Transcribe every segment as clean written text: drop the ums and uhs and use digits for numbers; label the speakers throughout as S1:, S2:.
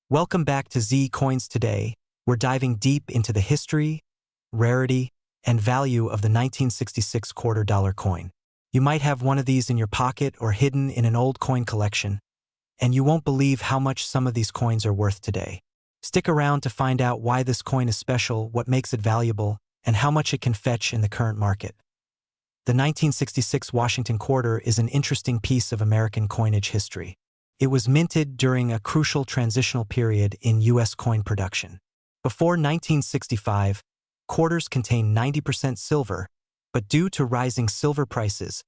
S1: Welcome back to Z Coins. Today, we're diving deep into the history, rarity, and value of the 1966 quarter-dollar coin. You might have one of these in your pocket or hidden in an old coin collection, and you won't believe how much some of these coins are worth today. Stick around to find out why this coin is special, what makes it valuable, and how much it can fetch in the current market. The 1966 Washington quarter is an interesting piece of American coinage history. It was minted during a crucial transitional period in U.S. coin production. Before 1965, quarters contained 90% silver, but due to rising silver prices,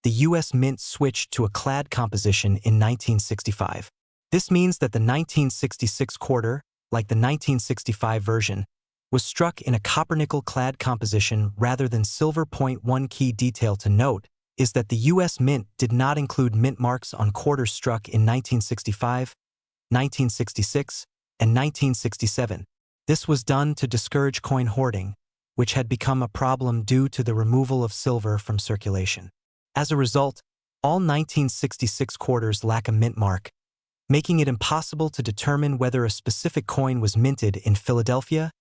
S1: the U.S. Mint switched to a clad composition in 1965. This means that the 1966 quarter, like the 1965 version, was struck in a copper-nickel clad composition rather than silver. One key detail to note is that the U.S. Mint did not include mint marks on quarters struck in 1965, 1966, and 1967. This was done to discourage coin hoarding, which had become a problem due to the removal of silver from circulation. As a result, all 1966 quarters lack a mint mark, making it impossible to determine whether a specific coin was minted in Philadelphia,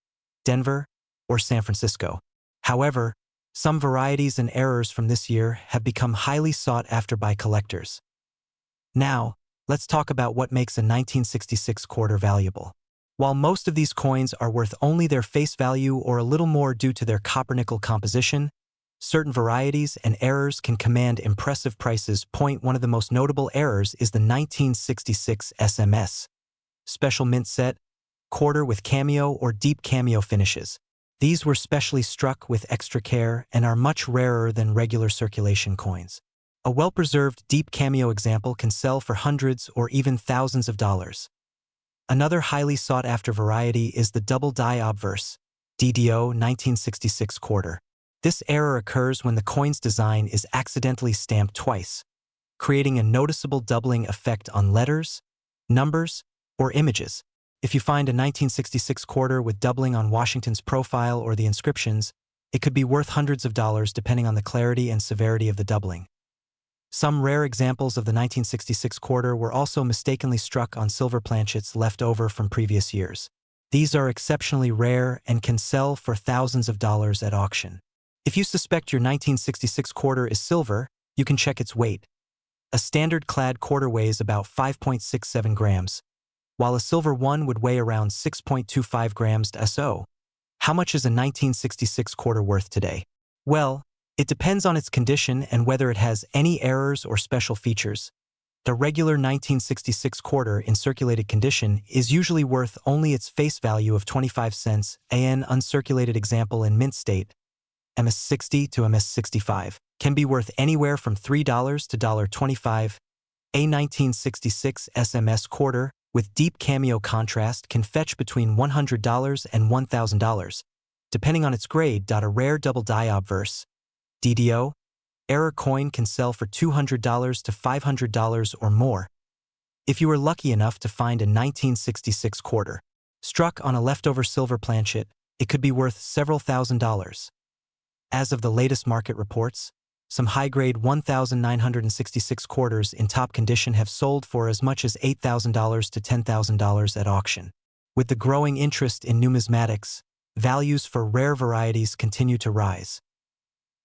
S1: Denver, or San Francisco. However, some varieties and errors from this year have become highly sought after by collectors. Now, let's talk about what makes a 1966 quarter valuable. While most of these coins are worth only their face value or a little more due to their copper-nickel composition, certain varieties and errors can command impressive prices. One of the most notable errors is the 1966 SMS Special Mint Set quarter with cameo or deep cameo finishes. These were specially struck with extra care and are much rarer than regular circulation coins. A well-preserved deep cameo example can sell for hundreds or even thousands of dollars. Another highly sought-after variety is the double die obverse, DDO 1966 quarter. This error occurs when the coin's design is accidentally stamped twice, creating a noticeable doubling effect on letters, numbers, or images. If you find a 1966 quarter with doubling on Washington's profile or the inscriptions, it could be worth hundreds of dollars depending on the clarity and severity of the doubling. Some rare examples of the 1966 quarter were also mistakenly struck on silver planchets left over from previous years. These are exceptionally rare and can sell for thousands of dollars at auction. If you suspect your 1966 quarter is silver, you can check its weight. A standard clad quarter weighs about 5.67 grams. While a silver one would weigh around 6.25 grams. So, how much is a 1966 quarter worth today? Well, it depends on its condition and whether it has any errors or special features. The regular 1966 quarter in circulated condition is usually worth only its face value of 25 cents. An uncirculated example in mint state, MS60 to MS65, can be worth anywhere from $3 to $1.25. A 1966 SMS quarter with deep cameo contrast can fetch between $100 and $1,000, depending on its grade. A rare double die obverse, DDO, error coin can sell for $200 to $500 or more. If you were lucky enough to find a 1966 quarter struck on a leftover silver planchet, it could be worth several $1,000s. As of the latest market reports, some high-grade 1,966 quarters in top condition have sold for as much as $8,000 to $10,000 at auction. With the growing interest in numismatics, values for rare varieties continue to rise.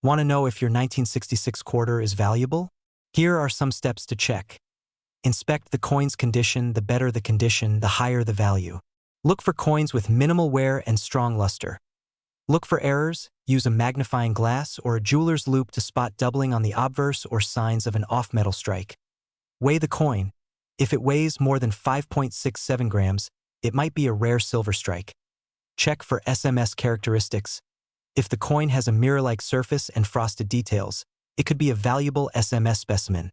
S1: Want to know if your 1966 quarter is valuable? Here are some steps to check. Inspect the coin's condition. The better the condition, the higher the value. Look for coins with minimal wear and strong luster. Look for errors. Use a magnifying glass or a jeweler's loupe to spot doubling on the obverse or signs of an off-metal strike. Weigh the coin. If it weighs more than 5.67 grams, it might be a rare silver strike. Check for SMS characteristics. If the coin has a mirror-like surface and frosted details, it could be a valuable SMS specimen.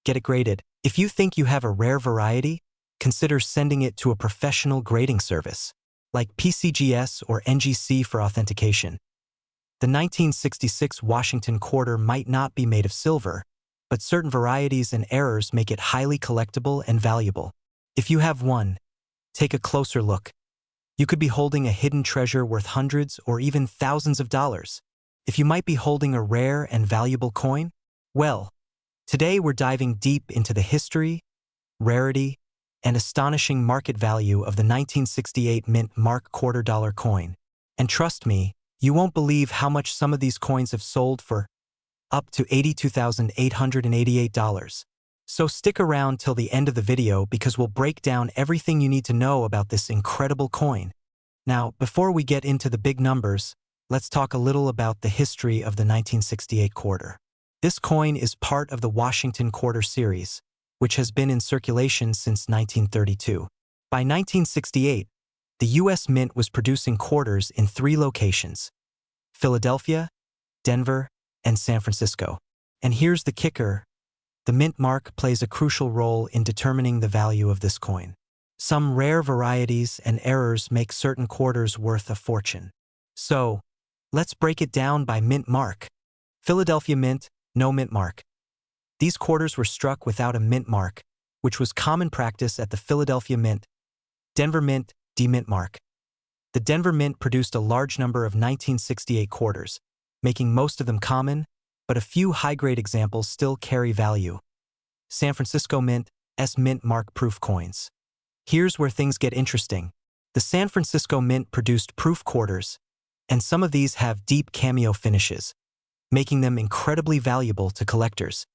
S1: Get it graded. If you think you have a rare variety, consider sending it to a professional grading service, like PCGS or NGC, for authentication. The 1966 Washington quarter might not be made of silver, but certain varieties and errors make it highly collectible and valuable. If you have one, take a closer look. You could be holding a hidden treasure worth hundreds or even thousands of dollars. If you might be holding a rare and valuable coin, well, today we're diving deep into the history, rarity, and astonishing market value of the 1968 mint mark $2 coin. And trust me, you won't believe how much some of these coins have sold for, up to $82,888. So stick around till the end of the video because we'll break down everything you need to know about this incredible coin. Now, before we get into the big numbers, let's talk a little about the history of the 1968 quarter. This coin is part of the Washington Quarter series, which has been in circulation since 1932. By 1968, the U.S. Mint was producing quarters in 3 locations: Philadelphia, Denver, and San Francisco. And here's the kicker: the mint mark plays a crucial role in determining the value of this coin. Some rare varieties and errors make certain quarters worth a fortune. So, let's break it down by mint mark. Philadelphia Mint, no mint mark. These quarters were struck without a mint mark, which was common practice at the Philadelphia Mint. Denver Mint, D-mint mark. The Denver Mint produced a large number of 1968 quarters, making most of them common, but a few high-grade examples still carry value. San Francisco Mint, S-mint mark proof coins. Here's where things get interesting. The San Francisco Mint produced proof quarters, and some of these have deep cameo finishes, making them incredibly valuable to collectors.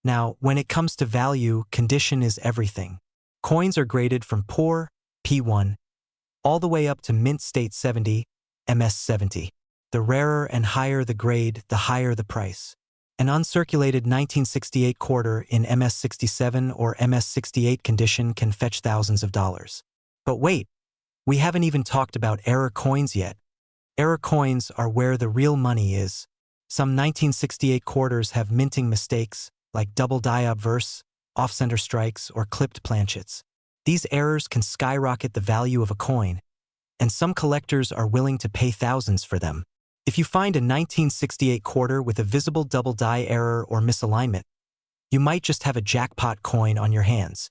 S1: Now, when it comes to value, condition is everything. Coins are graded from poor, P1, all the way up to mint state 70, MS70. The rarer and higher the grade, the higher the price. An uncirculated 1968 quarter in MS67 or MS68 condition can fetch thousands of dollars. But wait, we haven't even talked about error coins yet. Error coins are where the real money is. Some 1968 quarters have minting mistakes, like double die obverse, off-center strikes, or clipped planchets. These errors can skyrocket the value of a coin, and some collectors are willing to pay thousands for them. If you find a 1968 quarter with a visible double die error or misalignment, you might just have a jackpot coin on your hands.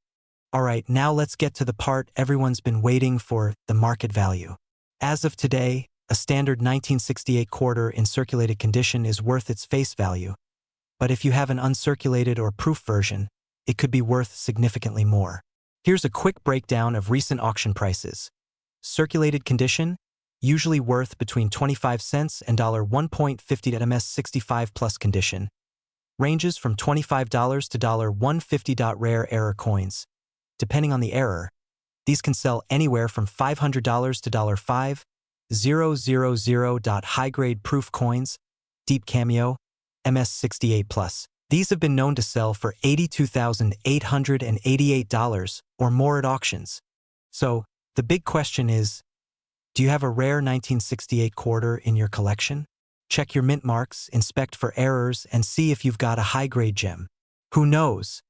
S1: Alright, now let's get to the part everyone's been waiting for, the market value. As of today, a standard 1968 quarter in circulated condition is worth its face value. But if you have an uncirculated or proof version, it could be worth significantly more. Here's a quick breakdown of recent auction prices. Circulated condition, usually worth between 25 cents and $1.50 at MS65 plus condition. Ranges from $25 to $150. Rare error coins. Depending on the error, these can sell anywhere from $500 to $5,000. High-grade proof coins, deep cameo, MS68 plus. These have been known to sell for $82,888 or more at auctions. So, the big question is, do you have a rare 1968 quarter in your collection? Check your mint marks, inspect for errors, and see if you've got a high-grade gem. Who knows?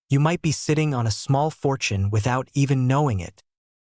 S1: You might be sitting on a small fortune without even knowing it.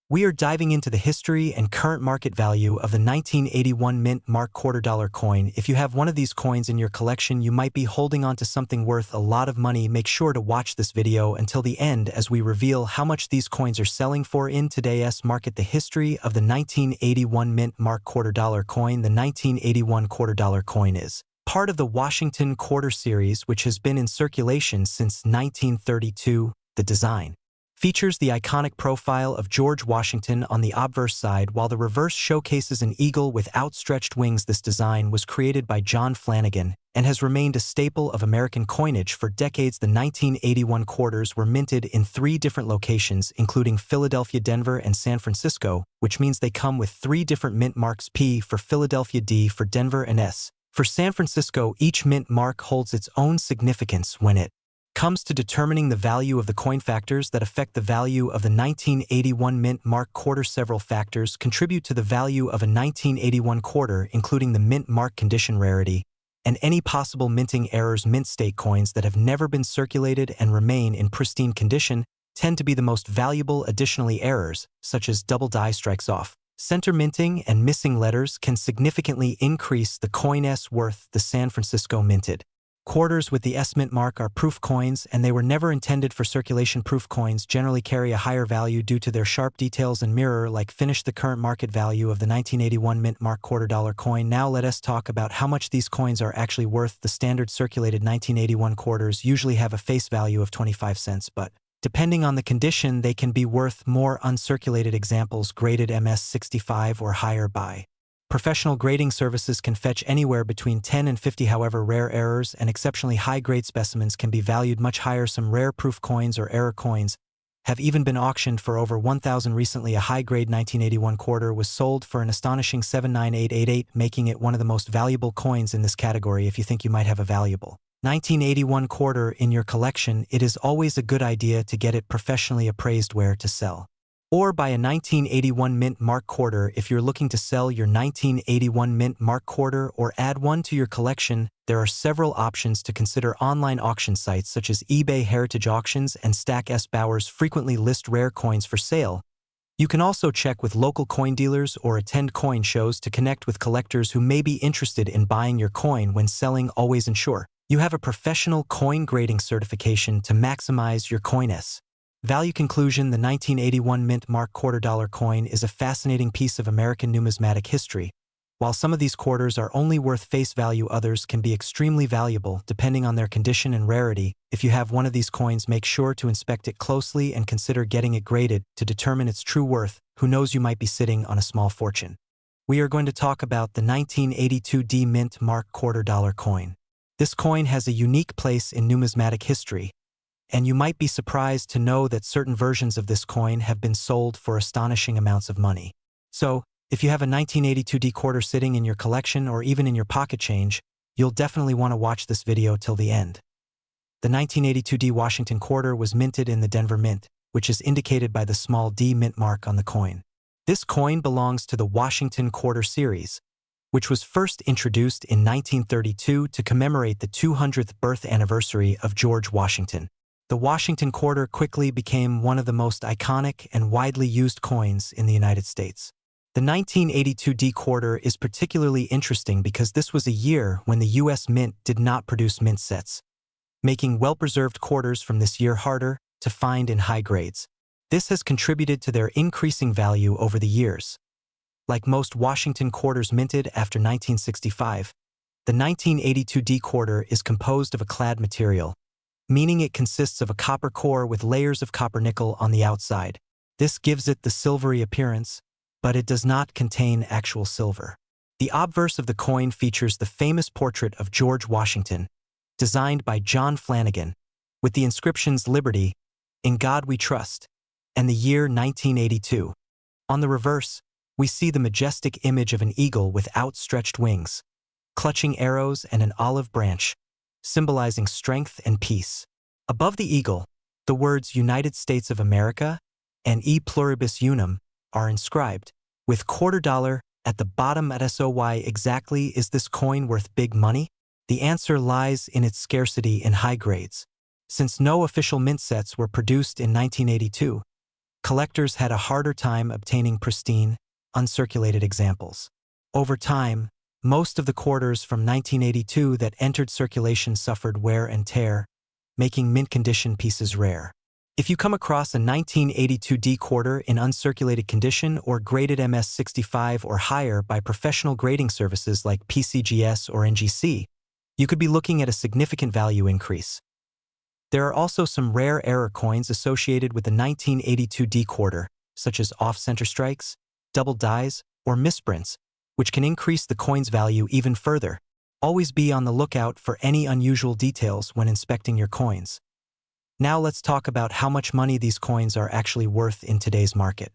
S1: We are diving into the history and current market value of the 1981 mint mark $2 coin. If you have one of these coins in your collection, you might be holding on to something worth a lot of money. Make sure to watch this video until the end as we reveal how much these coins are selling for in today's market. The history of the 1981 mint mark $2 coin. The 1981 $2 coin is part of the Washington Quarter series, which has been in circulation since 1932. The design features the iconic profile of George Washington on the obverse side, while the reverse showcases an eagle with outstretched wings. This design was created by John Flanagan and has remained a staple of American coinage for decades. The 1981 quarters were minted in 3 different locations, including Philadelphia, Denver, and San Francisco, which means they come with 3 different mint marks: P for Philadelphia, D for Denver, and S for San Francisco. Each mint mark holds its own significance when it comes to determining the value of the coin. Factors that affect the value of the 1981 mint mark quarter. Several factors contribute to the value of a 1981 quarter, including the mint mark condition, rarity, and any possible minting errors. Mint state coins that have never been circulated and remain in pristine condition tend to be the most valuable. Additionally, errors, such as double die strikes off center minting and missing letters, can significantly increase the coin's worth. The San Francisco minted quarters with the S mint mark are proof coins, and they were never intended for circulation. Proof coins generally carry a higher value due to their sharp details and mirror-like finish. The current market value of the 1981 mint mark $2 coin. Now let us talk about how much these coins are actually worth. The standard circulated 1981 quarters usually have a face value of 25 cents, but Depending on the condition, they can be worth more. Uncirculated examples graded MS65 or higher by professional grading services can fetch anywhere between 10 and 50. However, rare errors and exceptionally high-grade specimens can be valued much higher. Some rare proof coins or error coins have even been auctioned for over $1,000. Recently, a high-grade 1981 quarter was sold for an astonishing $79888, making it one of the most valuable coins in this category. If you think you might have a valuable 1981 quarter in your collection, it is always a good idea to get it professionally appraised. Where to sell? Or buy a 1981 mint mark quarter. If you're looking to sell your 1981 mint mark quarter or add one to your collection, there are several options to consider. Online auction sites such as eBay, Heritage Auctions, and Stack S. Bowers frequently list rare coins for sale. You can also check with local coin dealers or attend coin shows to connect with collectors who may be interested in buying your coin. When selling, always ensure you have a professional coin grading certification to maximize your coin's value. Conclusion: the 1981 mint mark $quarter coin is a fascinating piece of American numismatic history. While some of these quarters are only worth face value, others can be extremely valuable depending on their condition and rarity. If you have one of these coins, make sure to inspect it closely and consider getting it graded to determine its true worth. Who knows, you might be sitting on a small fortune. We are going to talk about the 1982 D mint mark $quarter coin. This coin has a unique place in numismatic history, and you might be surprised to know that certain versions of this coin have been sold for astonishing amounts of money. So, if you have a 1982 D quarter sitting in your collection or even in your pocket change, you'll definitely want to watch this video till the end. The 1982 D Washington quarter was minted in the Denver Mint, which is indicated by the small D mint mark on the coin. This coin belongs to the Washington quarter series, which was first introduced in 1932 to commemorate the 200th birth anniversary of George Washington. The Washington quarter quickly became one of the most iconic and widely used coins in the United States. The 1982 D quarter is particularly interesting because this was a year when the U.S. Mint did not produce mint sets, making well-preserved quarters from this year harder to find in high grades. This has contributed to their increasing value over the years. Like most Washington quarters minted after 1965, the 1982 D quarter is composed of a clad material, meaning it consists of a copper core with layers of copper nickel on the outside. This gives it the silvery appearance, but it does not contain actual silver. The obverse of the coin features the famous portrait of George Washington, designed by John Flanagan, with the inscriptions "Liberty," "In God We Trust," and the year 1982. On the reverse, we see the majestic image of an eagle with outstretched wings, clutching arrows and an olive branch, symbolizing strength and peace. Above the eagle, the words "United States of America" and "E Pluribus Unum" are inscribed, with $quarter at the bottom. At SOY, exactly is this coin worth big money? The answer lies in its scarcity in high grades. Since no official mint sets were produced in 1982, collectors had a harder time obtaining pristine, uncirculated examples. Over time, most of the quarters from 1982 that entered circulation suffered wear and tear, making mint condition pieces rare. If you come across a 1982 D quarter in uncirculated condition or graded MS65 or higher by professional grading services like PCGS or NGC, you could be looking at a significant value increase. There are also some rare error coins associated with the 1982 D quarter, such as off-center strikes, double dies, or misprints, which can increase the coin's value even further. Always be on the lookout for any unusual details when inspecting your coins. Now let's talk about how much money these coins are actually worth in today's market.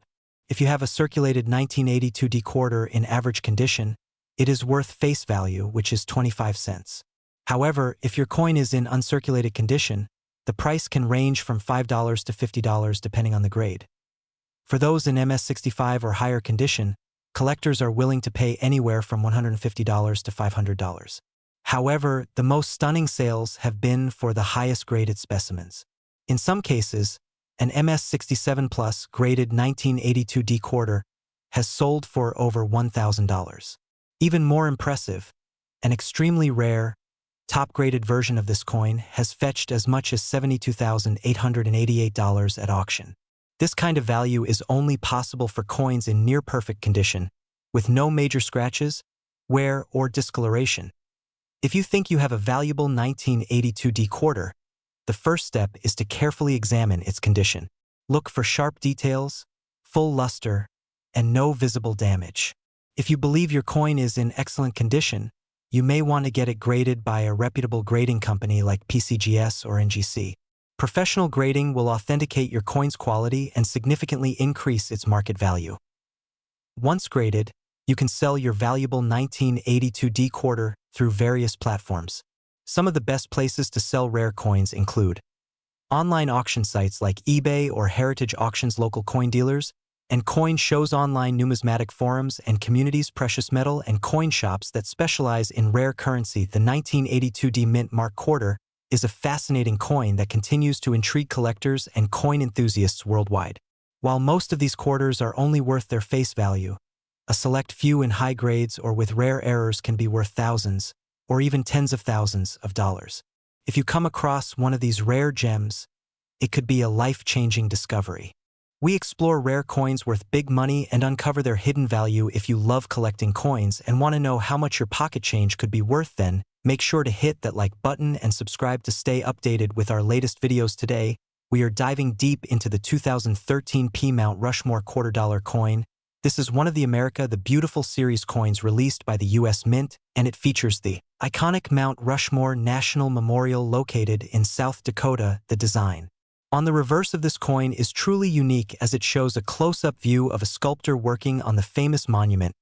S1: If you have a circulated 1982 D quarter in average condition, it is worth face value, which is 25 cents. However, if your coin is in uncirculated condition, the price can range from $5 to $50 depending on the grade. For those in MS65 or higher condition, collectors are willing to pay anywhere from $150 to $500. However, the most stunning sales have been for the highest graded specimens. In some cases, an MS67 Plus graded 1982 D quarter has sold for over $1,000. Even more impressive, an extremely rare, top-graded version of this coin has fetched as much as $72,888 at auction. This kind of value is only possible for coins in near-perfect condition, with no major scratches, wear, or discoloration. If you think you have a valuable 1982 D quarter, The first step is to carefully examine its condition. Look for sharp details, full luster, and no visible damage. If you believe your coin is in excellent condition, you may want to get it graded by a reputable grading company like PCGS or NGC. Professional grading will authenticate your coin's quality and significantly increase its market value. Once graded, you can sell your valuable 1982D quarter through various platforms. Some of the best places to sell rare coins include online auction sites like eBay or Heritage Auctions, local coin dealers, and coin shows, online numismatic forums and communities, precious metal and coin shops that specialize in rare currency. The 1982D Mint Mark quarter is a fascinating coin that continues to intrigue collectors and coin enthusiasts worldwide. While most of these quarters are only worth their face value, a select few in high grades or with rare errors can be worth thousands or even tens of thousands of dollars. If you come across one of these rare gems, it could be a life-changing discovery. We explore rare coins worth big money and uncover their hidden value. If you love collecting coins and want to know how much your pocket change could be worth, then make sure to hit that like button and subscribe to stay updated with our latest videos. Today, we are diving deep into the 2013 P Mount Rushmore $quarter coin. This is one of the America the Beautiful series coins released by the U.S. Mint, and it features the iconic Mount Rushmore National Memorial located in South Dakota. The design on the reverse of this coin is truly unique as it shows a close-up view of a sculptor working on the famous monument,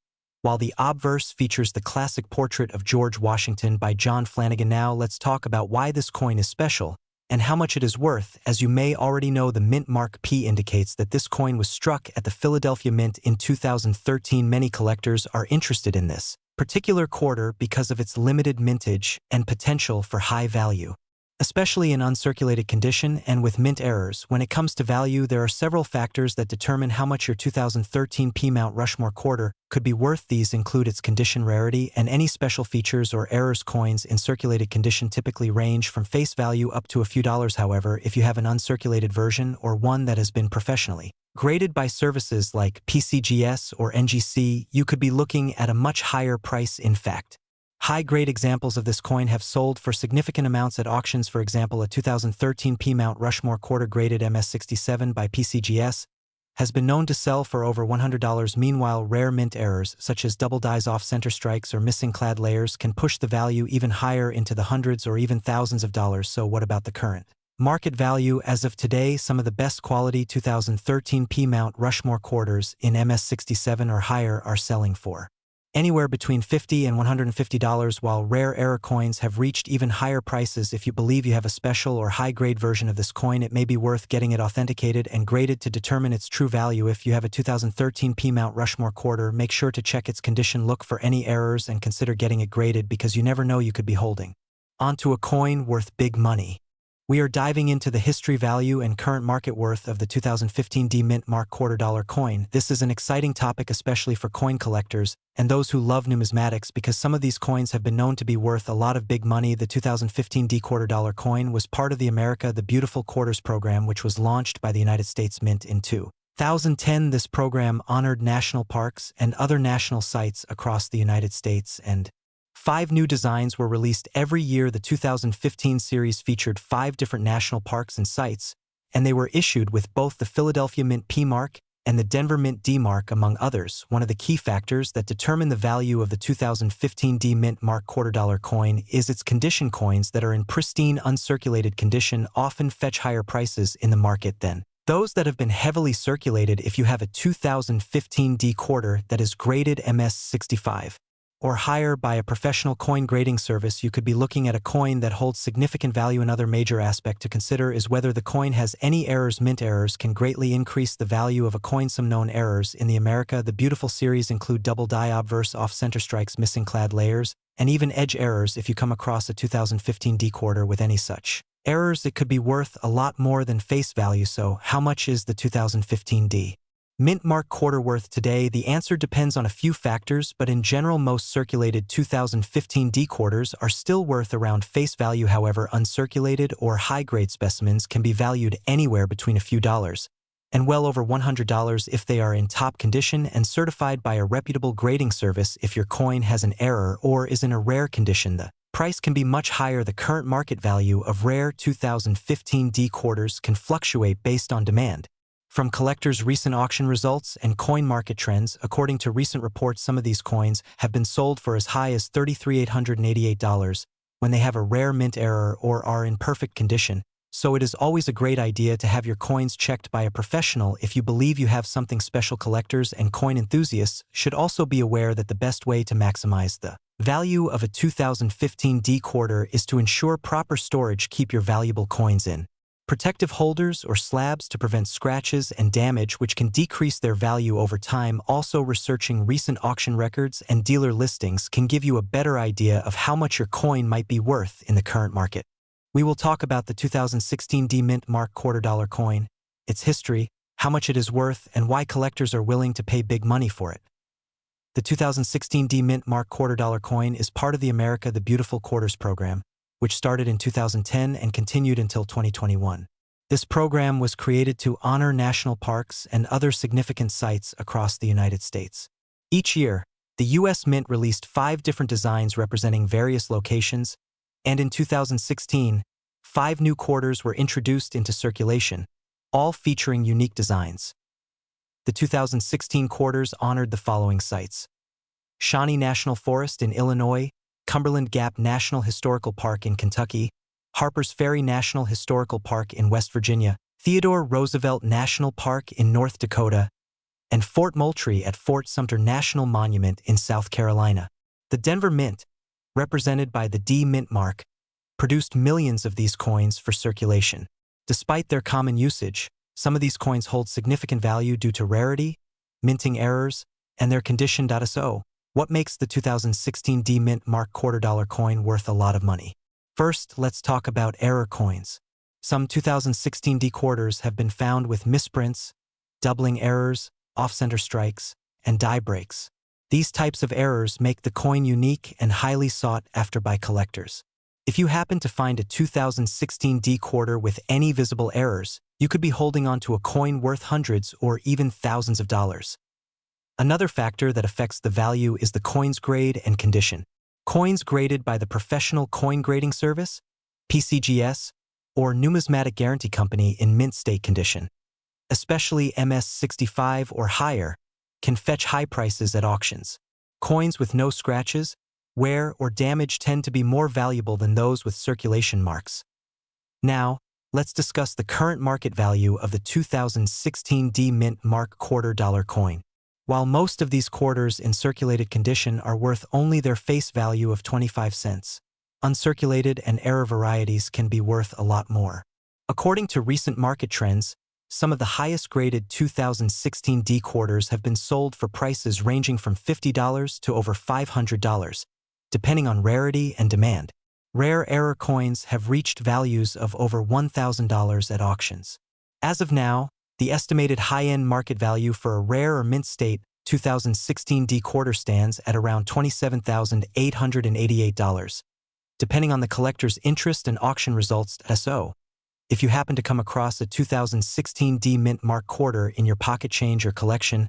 S1: while the obverse features the classic portrait of George Washington by John Flanagan. Now let's talk about why this coin is special and how much it is worth. As you may already know, the Mint Mark P indicates that this coin was struck at the Philadelphia Mint in 2013. Many collectors are interested in this particular quarter because of its limited mintage and potential for high value, especially in uncirculated condition and with mint errors. When it comes to value, there are several factors that determine how much your 2013 P Mount Rushmore quarter could be worth. These include its condition, rarity, and any special features or errors. Coins in circulated condition typically range from face value up to a few dollars. However, if you have an uncirculated version or one that has been professionally graded by services like PCGS or NGC, you could be looking at a much higher price. In fact, high-grade examples of this coin have sold for significant amounts at auctions. For example, a 2013 P Mount Rushmore quarter graded MS67 by PCGS has been known to sell for over $100. Meanwhile, rare mint errors such as double dies, off-center strikes, or missing clad layers can push the value even higher into the hundreds or even thousands of dollars. So what about the current market value? As of today, some of the best quality 2013 P Mount Rushmore quarters in MS67 or higher are selling for anywhere between $50 and $150, while rare error coins have reached even higher prices. If you believe you have a special or high-grade version of this coin, it may be worth getting it authenticated and graded to determine its true value. If you have a 2013 P Mount Rushmore quarter, make sure to check its condition, look for any errors, and consider getting it graded, because you never know, you could be holding onto a coin worth big money. We are diving into the history, value, and current market worth of the 2015 D Mint Mark $quarter coin. This is an exciting topic, especially for coin collectors and those who love numismatics, because some of these coins have been known to be worth a lot of big money. The 2015 D $quarter coin was part of the America the Beautiful Quarters program, which was launched by the United States Mint in 2010. This program honored national parks and other national sites across the United States, and 5 new designs were released every year. The 2015 series featured 5 different national parks and sites, and they were issued with both the Philadelphia Mint P Mark and the Denver Mint D Mark, among others. One of the key factors that determine the value of the 2015 D Mint Mark $quarter coin is its condition. Coins that are in pristine, uncirculated condition often fetch higher prices in the market than those that have been heavily circulated. If you have a 2015 D quarter that is graded MS65 or higher by a professional coin grading service, you could be looking at a coin that holds significant value. Another major aspect to consider is whether the coin has any errors. Mint errors can greatly increase the value of a coin. Some known errors in the America the Beautiful series include double die, obverse, off-center strikes, missing clad layers, and even edge errors. If you come across a 2015 D quarter with any such errors, it could be worth a lot more than face value. So how much is the 2015 D Mint Mark quarter worth today? The answer depends on a few factors, but in general, most circulated 2015 D quarters are still worth around face value. However, uncirculated or high-grade specimens can be valued anywhere between a few dollars and well over $100 if they are in top condition and certified by a reputable grading service. If your coin has an error or is in a rare condition, the price can be much higher. The current market value of rare 2015 D quarters can fluctuate based on demand. From collectors' recent auction results and coin market trends, according to recent reports, some of these coins have been sold for as high as $33,888 when they have a rare mint error or are in perfect condition. So it is always a great idea to have your coins checked by a professional if you believe you have something special. Collectors and coin enthusiasts should also be aware that the best way to maximize the value of a 2015 D quarter is to ensure proper storage. Keep your valuable coins in protective holders or slabs to prevent scratches and damage, which can decrease their value over time. Also, researching recent auction records and dealer listings can give you a better idea of how much your coin might be worth in the current market. We will talk about the 2016 D Mint Mark $quarter coin, its history, how much it is worth, and why collectors are willing to pay big money for it. The 2016 D Mint Mark $quarter coin is part of the America the Beautiful Quarters program, which started in 2010 and continued until 2021. This program was created to honor national parks and other significant sites across the United States. Each year, the U.S. Mint released 5 different designs representing various locations, and in 2016, 5 new quarters were introduced into circulation, all featuring unique designs. The 2016 quarters honored the following sites: Shawnee National Forest in Illinois, Cumberland Gap National Historical Park in Kentucky, Harpers Ferry National Historical Park in West Virginia, Theodore Roosevelt National Park in North Dakota, and Fort Moultrie at Fort Sumter National Monument in South Carolina. The Denver Mint, represented by the D Mint mark, produced millions of these coins for circulation. Despite their common usage, some of these coins hold significant value due to rarity, minting errors, and their condition. So, what makes the 2016 D Mint Mark $quarter coin worth a lot of money? First, let's talk about error coins. Some 2016 D quarters have been found with misprints, doubling errors, off-center strikes, and die breaks. These types of errors make the coin unique and highly sought after by collectors. If you happen to find a 2016 D quarter with any visible errors, you could be holding on to a coin worth hundreds or even thousands of dollars. Another factor that affects the value is the coin's grade and condition. Coins graded by the Professional Coin Grading Service, PCGS, or Numismatic Guarantee Company in mint state condition, especially MS65 or higher, can fetch high prices at auctions. Coins with no scratches, wear, or damage tend to be more valuable than those with circulation marks. Now, let's discuss the current market value of the 2016 D Mint Mark $quarter coin. While most of these quarters in circulated condition are worth only their face value of 25 cents, uncirculated and error varieties can be worth a lot more. According to recent market trends, some of the highest graded 2016 D quarters have been sold for prices ranging from $50 to over $500, depending on rarity and demand. Rare error coins have reached values of over $1,000 at auctions. As of now, the estimated high-end market value for a rare or mint state 2016 D quarter stands at around $27,888, depending on the collector's interest and auction results. So, if you happen to come across a 2016 D Mint Mark quarter in your pocket change or collection,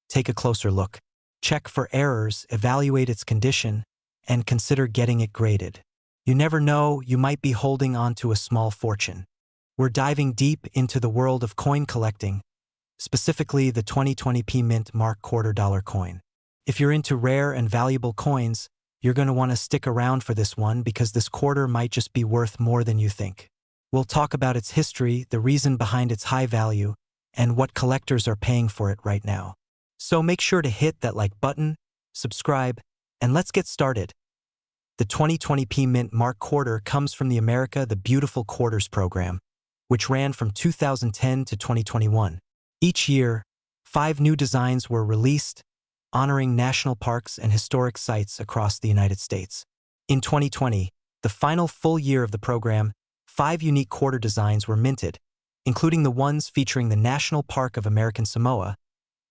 S1: take a closer look. Check for errors, evaluate its condition, and consider getting it graded. You never know, you might be holding on to a small fortune. We're diving deep into the world of coin collecting, specifically the 2020 P Mint Mark $quarter coin. If you're into rare and valuable coins, you're going to want to stick around for this one because this quarter might just be worth more than you think. We'll talk about its history, the reason behind its high value, and what collectors are paying for it right now. So make sure to hit that like button, subscribe, and let's get started. The 2020 P Mint Mark quarter comes from the America the Beautiful Quarters program, which ran from 2010 to 2021. Each year, 5 new designs were released, honoring national parks and historic sites across the United States. In 2020, the final full year of the program, 5 unique quarter designs were minted, including the ones featuring the National Park of American Samoa,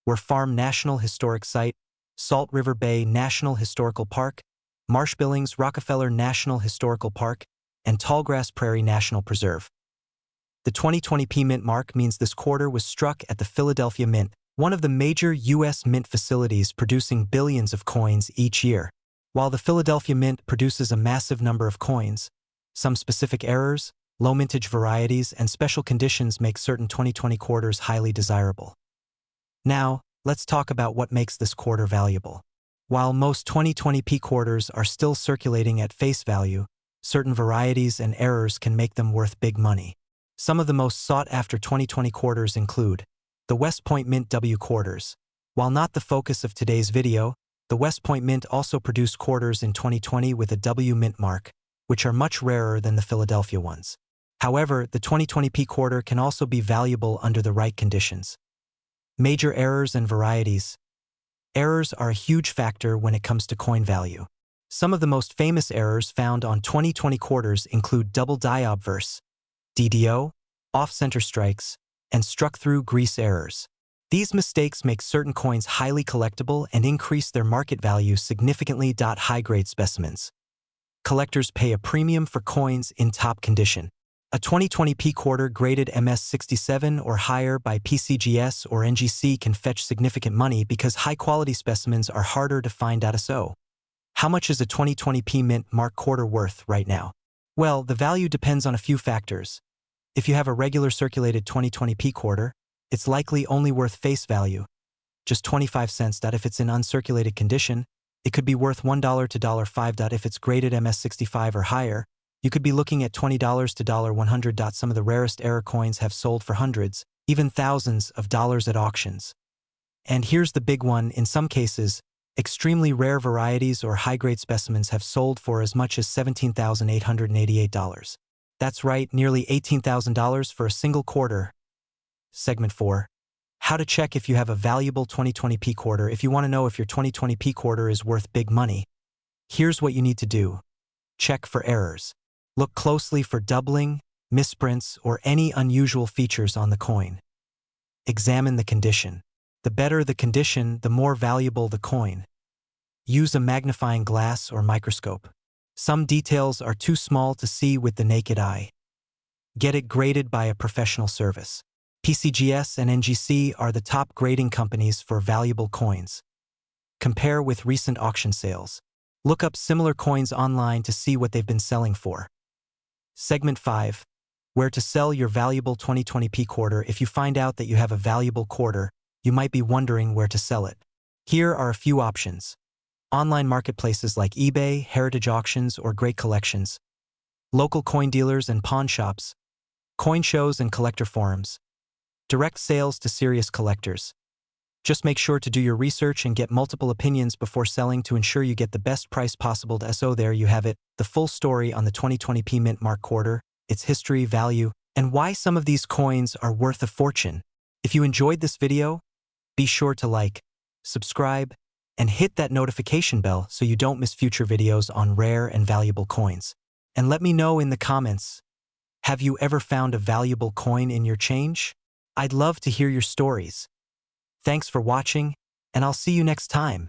S1: Ware Farm National Historic Site, Salt River Bay National Historical Park, Marsh Billings Rockefeller National Historical Park, and Tallgrass Prairie National Preserve. The 2020 P Mint mark means this quarter was struck at the Philadelphia Mint, one of the major U.S. mint facilities producing billions of coins each year. While the Philadelphia Mint produces a massive number of coins, some specific errors, low mintage varieties, and special conditions make certain 2020 quarters highly desirable. Now, let's talk about what makes this quarter valuable. While most 2020p quarters are still circulating at face value, certain varieties and errors can make them worth big money. Some of the most sought-after 2020 quarters include the West Point Mint W quarters. While not the focus of today's video, the West Point Mint also produced quarters in 2020 with a W mint mark, which are much rarer than the Philadelphia ones. However, the 2020p quarter can also be valuable under the right conditions. Major errors and varieties. Errors are a huge factor when it comes to coin value. Some of the most famous errors found on 2020 quarters include double die obverse, DDO, off-center strikes, and struck-through grease errors. These mistakes make certain coins highly collectible and increase their market value significantly. High-grade specimens. Collectors pay a premium for coins in top condition. A 2020p quarter graded MS67 or higher by PCGS or NGC can fetch significant money because high-quality specimens are harder to find. So, how much is a 2020p mint mark quarter worth right now? Well, the value depends on a few factors. If you have a regular circulated 2020p quarter, it's likely only worth face value, just 25 cents. If it's in uncirculated condition, it could be worth $1 to $5. If it's graded MS65 or higher, you could be looking at $20 to $100. Some of the rarest error coins have sold for hundreds, even thousands of dollars at auctions. And here's the big one: in some cases, extremely rare varieties or high-grade specimens have sold for as much as $17,888. That's right, nearly $18,000 for a single quarter. Segment 4. How to check if you have a valuable 2020p quarter. If you want to know if your 2020p quarter is worth big money, here's what you need to do. Check for errors. Look closely for doubling, misprints, or any unusual features on the coin. Examine the condition. The better the condition, the more valuable the coin. Use a magnifying glass or microscope. Some details are too small to see with the naked eye. Get it graded by a professional service. PCGS and NGC are the top grading companies for valuable coins. Compare with recent auction sales. Look up similar coins online to see what they've been selling for. Segment 5. Where to sell your valuable 2020p quarter. If you find out that you have a valuable quarter, you might be wondering where to sell it. Here are a few options. Online marketplaces like eBay, Heritage Auctions, or Great Collections. Local coin dealers and pawn shops. Coin shows and collector forums. Direct sales to serious collectors. Just make sure to do your research and get multiple opinions before selling to ensure you get the best price possible. So there you have it, the full story on the 2020p mint mark quarter, its history, value, and why some of these coins are worth a fortune. If you enjoyed this video, be sure to like, subscribe, and hit that notification bell so you don't miss future videos on rare and valuable coins. And let me know in the comments, have you ever found a valuable coin in your change? I'd love to hear your stories. Thanks for watching, and I'll see you next time.